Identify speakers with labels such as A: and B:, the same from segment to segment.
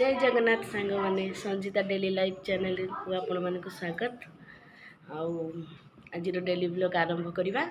A: जय जगन्नाथ सांग मैंने संजीता डेली लाइफ चैनल को आपण मानक स्वागत। आज डेली ब्लॉग आरंभ करवा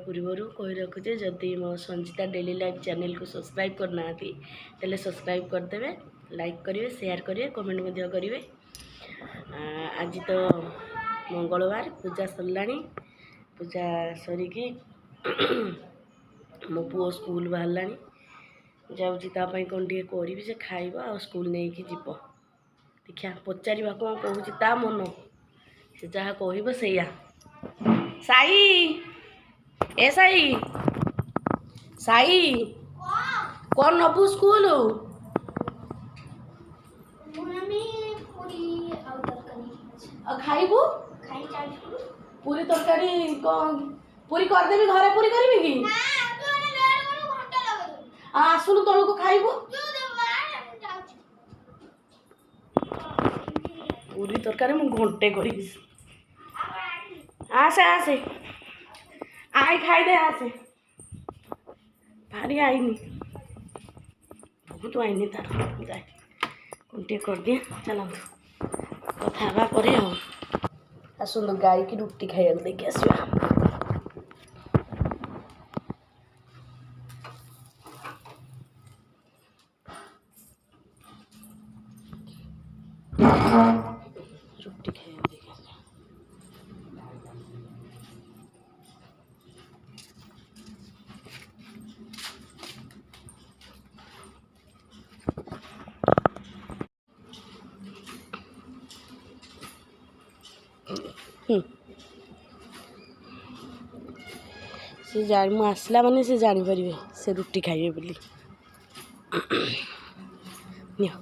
A: पूर्व कही रखुचे जदि मो संजीता डेली लाइफ चैनल को सब्सक्राइब करना तेल सब्सक्राइब करदे, लाइक करेंगे, शेयर करेंगे, कमेंट करेंगे। आज तो मंगलवार पूजा सरला, पूजा सरिकी मो पुओ स्कूल बाहर जाऊँगी कौन टे करी से खाइब आ स्कूल नहीं कि जीव। देखा पचार कौन कहूँ ता मन से जहाँ कह साई ए साई साई कौन नबू स्कूल खाइबू पूरी तरकारी कौन पूरी करदेवी घरे पूरी करी कि आसुनु तलू को खाइबू पूरी तरकारी मु घंटे करी आसे आसे आई खाई दे आसे भारी आईनी बहुत आईनी तार जाए घंटे कर दिए चलो कथा पर आसुन गाई की रुटी खाइबा देखिए आसवा रुटी खाइबा देखिए से जान मु आसला माने से जानी परिबे से रुटी खाइबे बोली नियो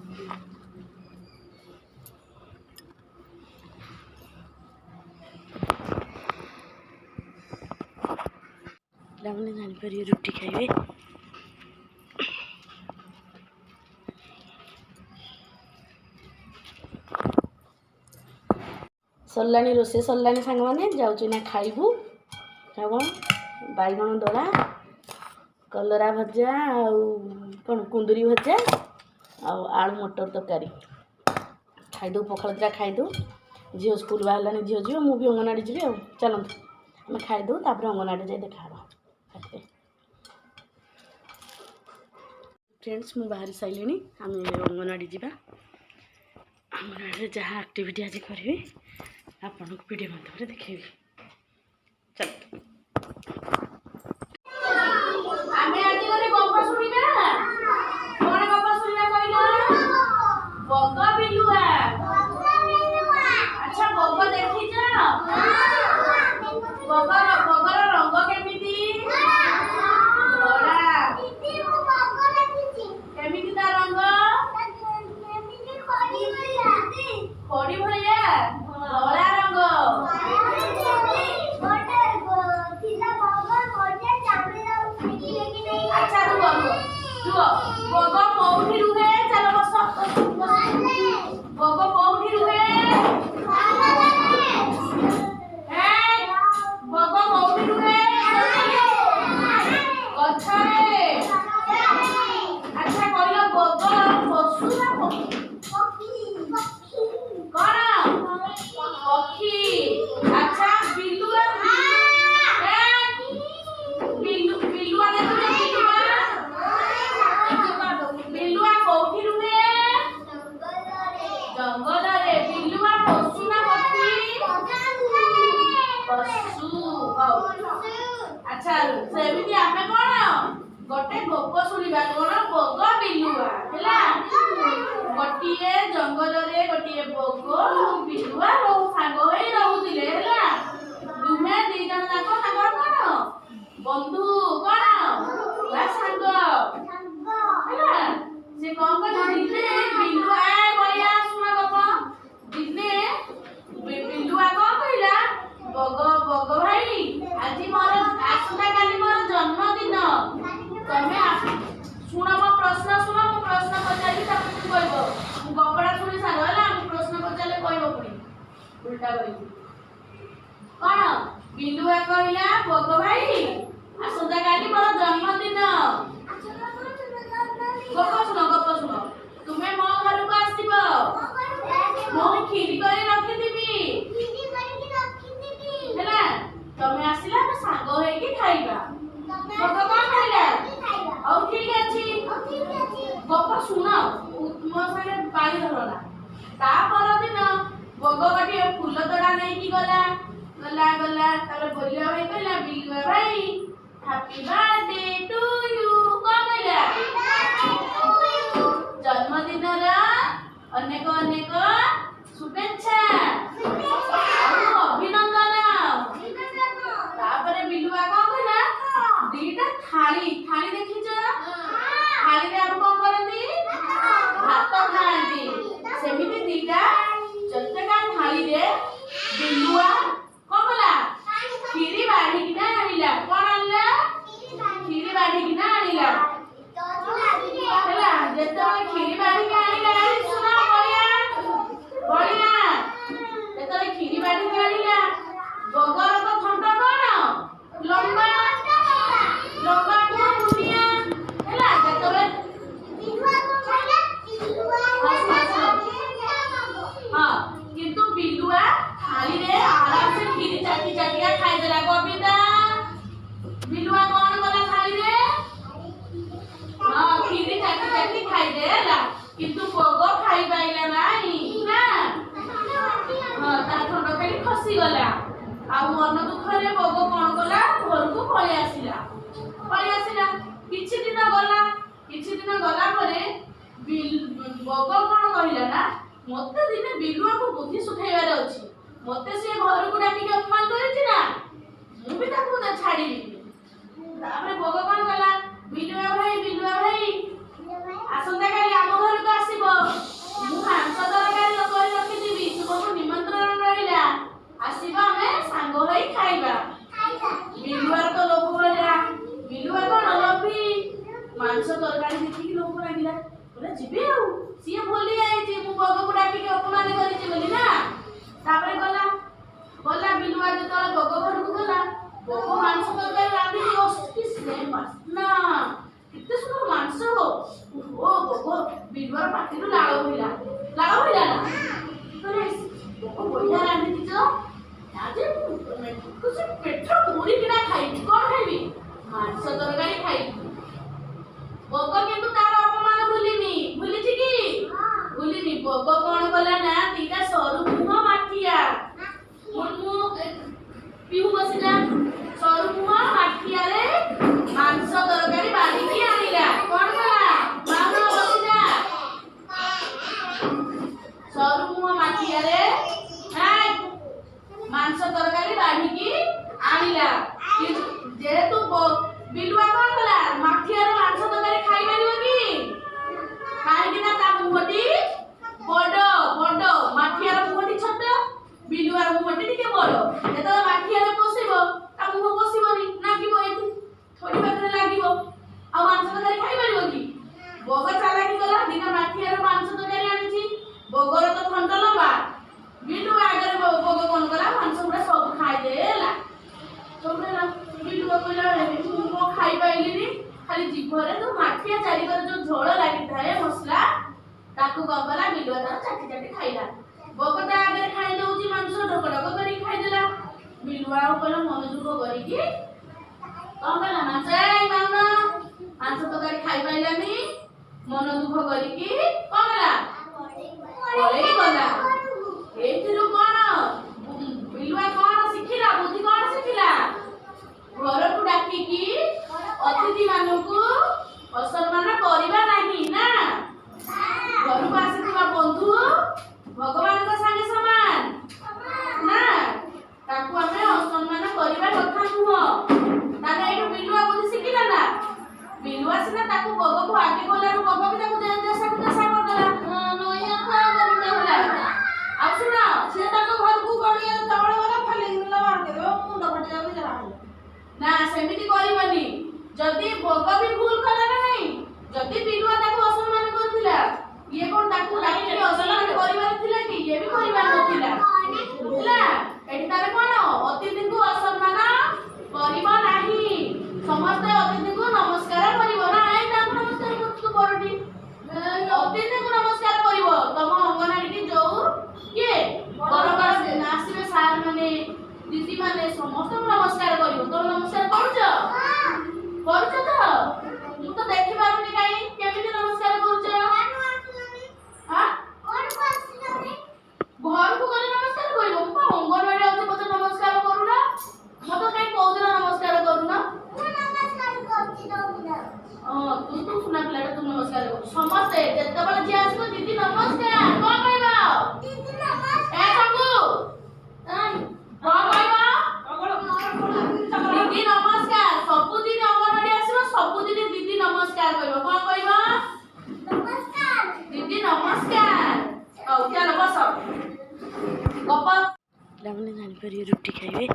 A: मैंने जानी परिबे रुटी खाइबे। सरलानी रोसे सरलानी सांग मैंने जाऊँ ना खाइबू कौन बैगण दला कलरा भजा कौन कुंदरी भजा आलू मटर तरकारी खाईदे पखाल दिटा खाईदे झील स्कूल बाहर झील जी मुझे अंगनवाड़ी जी चलते आम खाईदे अंगनवाड़ी जाए देखा फ्रेंड्स मु बाहर सारे आम अंगनवाड़ी जावा अंगनवाड़ी जहाँ एक्टिविटी आज करी आपन को वीडियो माध्यम देखेबी चल अच्छा सेमिति आमे कोन गोटे गप सुनिबा कोन बग बिलुआ हैला गोटिए जंगल रे गोटिए बग बिलुआ रो सांग होई रहउतिले हैला दुमे दी जन जाको सांग कोन बंधु कोन बा सांग हैला से कोन कोन दिने बिलुआ बया सुना गप दिने बिलुआ को कहिला बग बग भाई आज मोर आसुना काली मोर जन्मदिन तमे शुण मो प्रश्न शुण मो प्रश्न पचारि ताकू कहबो मु गपड़ा सुनी सारो हला मु प्रश्न पचाले कहबो पुनी उल्टा करी कोन बिलुआ कहिला बग भाई आसुना काली मोर जन्मदिन गप सुनो तुमे ଶୁଣ ମୋ ସାଙ୍ଗେ ପାଳି ଧରନା। ତା ପରଦିନ ବଗ ଗୋଟିଏ ଫୁଲ ତୋଡ଼ା ନେଇକି ଗଲା। ତାପରେ ବୋଲିବା ଭାଇ କହିଲା ବିଲୁଆ ଭାଇ ହାପି ବାର୍ଥଡେ ଟୁ ୟୁ। କଣ କହିଲା? ଜନ୍ମଦିନର ଅନେକ ଅନେକ ଶୁଭେଚ୍ଛା ଆଉ ଅଭିନନ୍ଦନ। ତାପରେ ବିଲୁଆ କଣ କହିଲା? ଦିଟା ଥାଳି ଦେଖିଛ? ଥାଳିରେ ଆମେ କଣ କରନ୍ତି? ଭାତ ଖାଆନ୍ତି। ସେମିତି ଦିଟା ଚଟକା ଥାଳିରେ ବିଲୁଆ କଣ କଲା? କ୍ଷୀରି ବାଢିକିନା ଆଣିଲା। କଣ ଆଣିଲା? କ୍ଷୀରି ବାଢିକିନା ଆଣିଲା। ହେଲା, ଯେତେବେଳେ କ୍ଷୀରି ବାଢିକି ଆଣିଲା, ଶୁଣ ବଳିଆ ଯେତେବେଳେ କ୍ଷୀରି ବାଢିକି ଆଣିଲା, ବଗର ତ ଥଣ୍ଟ କଣ? ଲମ୍ବା ମୁନିଆ। ହେଲା, ଯେତେବେଳେ ହଁ, କିନ୍ତୁ ବିଲୁଆ ଥାଳିରେ ଆରାମସେ କ୍ଷୀରି ଚାଟିକା ଖାଇଦେଲା। କବିତା ବିଲୁଆ କଣ କଲା ଥାଳିରେ? ହଁ, କ୍ଷୀରି ଚାଟି ଖାଇଦେଲା। କିନ୍ତୁ ବଗ ଖାଇପାଇଲା ନାହିଁ ନା। ହଁ, ତା ଥଣ୍ଟ ଖାଲି ଖସିଗଲା। ଆଉ ମନ ଦୁଃଖରେ ବଗ କଣ କଲା? ଘରକୁ ପଳେଇ ଆସିଲା। କିଛି ଦିନ ଗଲା ପରେ ବଗ କଣ କହିଲା ନା, ମତେ ଦିନେ ବିଲୁଆକୁ ବୁଦ୍ଧି ସୁଖେଇବାର ଅଛି। ମତେ ସିଏ ଘରକୁ ଡାକିକି ଅପମାନ କରିଛି ନା, ମୁଁ ବି ତାକୁ ଛାଡ଼ିବିନି। ତାପରେ ବଗ କଣ କଲା? ବିଲୁଆ ଭାଇ ଆସନ୍ତାକାଲି ଆମ ଘରକୁ ଆସିବ। ମୁଁ ମାଂସ ତରକାରୀ କରି ରଖିଥିବି। ତୁମକୁ ନିମନ୍ତ୍ରଣ ରହିଲା। ଆସିବ, ଆମେ ସାଙ୍ଗ ହୋଇ ଖାଇବା। ବିଲୁଆର ତ ଲୋଭ ହେଲା। ବିଲୁଆ କଣ ଲୋଭୀ? ମାଂସ ତରକାରୀ ଦେଖିକି ଲୋଭ ଲାଗିଲା। ବୋଲେ ଯିବି ଆଉ, ସିଏ ଭୁଲି ଯାଇଛି ମୁଁ ବଗକୁ ଡାକିକି ଅପମାନ କରିଛି ବୋଲି ନା। ତାପରେ ଗଲା ବିଲୁଆ ଯେତେବେଳେ ବଗ ଘରକୁ ଗଲା, ବଗ ମାଂସ ତରକାରୀ ରାନ୍ଧିକି ବସିକି ସ୍ମେଲ୍ ବାସ୍ନା, କେତେ ସୁନ୍ଦର ମାଂସ। ଓ ବଗ ବିଲୁଆର ପାଟିରୁ ଲାଳ ବୋହିଲା ନା। ବଗ ବଢିଆ ରାନ୍ଧିଛ। ଆଜି ପେଟ ପୁରିକିନା ଖାଇବି। କଣ ଖାଇବି? ମାଂସ ତରକାରୀ ଖାଇବି। ବଗ କିନ୍ତୁ ତାର ଅପମାନ ଭୁଲିଛି କି? ଭୁଲିନି। ବଗ କଣ କଲା ନା, ଦିଟା ସରୁ ମୁହଁ ମାଠିଆ ପିହୁ ବସିଲା। ସରୁ ମୁହଁ ମାଠିଆରେ ମାଂସ ତରକାରୀ ବାଢିକି ଆଣିଲା। କଣ କଲା? ବସିଲା। ସରୁ ମୁହଁ ମାଠିଆରେ ମାଂସ ତରକାରୀ ବାଢିକି ଆଣିଲା। ଯେହେତୁ ବିଲୁଆ କଣ କଲା? ମାଠିଆରେ ମାଂସ ତରକାରୀ ଖାଇପାରିବ କି? କାହିଁକି ନା ତା ମୁହଁଟି ବଡ। ମାଠିଆର ମୁହଁଟି ଛୋଟ, ବିଲୁଆର ମୁହଁଟି ଟିକେ ବଡ। ଯେତେବେଳେ ମାଠିଆରେ ପଶିବ, ତା ମୁହଁ ପଶିବନି, ଲାଗିବ, ଏଠି ଥୋଡ଼ି ପାଖରେ ଲାଗିବ। ଆଉ ମାଂସ ତରକାରୀ ଖାଇପାରିବ କି? ବଗ ଚାଲାକି କଲା, ଦିନ ମାଠିଆର ମାଂସ ତରକାରୀ ଆଣିଛି। ବଗର ତ ଥଣ୍ଟ ଲମ୍ବା। ବିଲୁଆ ଆଗରେ ବଗ କଣ କଲା? ମାଂସ ଗୁଡା ସବୁ ଖାଇଦେଲା। ବିଲୁଆ କହିଲା ମୁଁ କଣ ଖାଇପାରିଲିନି? ଖାଲି ଜିଭରେ ଯୋଉ ମାଠିଆ ଚାରିକରେ ଯୋଉ ଝୋଳ ଲାଗିଥାଏ ମସଲା, ତାକୁ କଣ କଲା? ବିଲୁଆ ତାର ଚାଟି ଖାଇଲା। ବଗ ତା ଆଗରେ ଖାଇ ଦଉଛି ମାଂସ, ଢକ କରିକି ଖାଇଦେଲା। ବିଲୁଆ ଆଉ କହିଲା ମନ ଦୁଃଖ କରିକି କଣ କଲା? ମାଂସ ତରକାରୀ ଖାଇପାରିଲାନି। ମନ ଦୁଃଖ କରିକି କଣ କଲା? ପଳେଇ ଗଲା। ଏଇଥିରୁ କଣ ବିଲୁଆ କଣ ଶିଖିଲା? ବୁଦ୍ଧି କଣ ଶିଖିଲା? ଘରକୁ ଡାକିକି ଅତିଥି ମାନଙ୍କୁ ଅସମ୍ମାନ କରିବା ନାହିଁ ନା। ଘରକୁ ଆସିଥିବା ବନ୍ଧୁ ଭଗବାନଙ୍କ ସାଙ୍ଗେ ସମାନ ନା, ତାକୁ ଆମେ ଅସମ୍ମାନ କରିବା କଥା ନୁହଁ। ତାହେଲେ ଏଇଠୁ ବିଲୁଆ ବୁଦ୍ଧି ଶିଖିଲା ନା। ବିଲୁଆ ସିନା ତାକୁ ବଗକୁ ଆଗେ ଗଲାରୁ ବଗ ବି ତାକୁ ଦେଶା କରିଦେଲା। ଆଉ ଶୁଣ, ସେ ତାଙ୍କ ଘରକୁ ଗଡିଆ ତଳେ ଗଲା ମୁଣ୍ଡ ଫାଟିଯାଉଛି ଯାହା ନା, ସେମିତି କରିବନି। ଯଦି ବଗ ବି ଭୁଲ କଲା ନା ନାହିଁ, ଯଦି ବିଲୁଆ ତାକୁ ଅସମ୍ମାନ କରୁଥିଲା, ଇଏ କଣ ତାକୁ ଡାକିକି ଅସମ୍ମାନ କରିବାର ଥିଲା କି? ଇଏ ବି କରିବାର ନଥିଲା। ହେଲା, ଏଠି ତାର କଣ? ଅତିଥିଙ୍କୁ ଅସମ୍ମାନ କରିବ ନାହିଁ। ସମସ୍ତେ ଅତିଥିଙ୍କୁ ନମସ୍କାର କରିବ ନା। ତାଙ୍କୁ ନମସ୍କାର କରୁଛୁ ବଡଟି, ଅତିଥିଙ୍କୁ ନମସ୍କାର କରିବ। ତମ ଅଙ୍ଗନବାଡିକି ଯୋଉ କିଏ ଆସିବେ ସାର୍ ମାନେ, ଦିଦି ମାନେ, ସମସ୍ତଙ୍କୁ ନମସ୍କାର କରିବ। ତମେ ନମସ୍କାର କରୁଛ ତ?
B: ପିଲାମାନେ ଜାଣିପାରିବେ ରୁଟି ଖାଇବେ।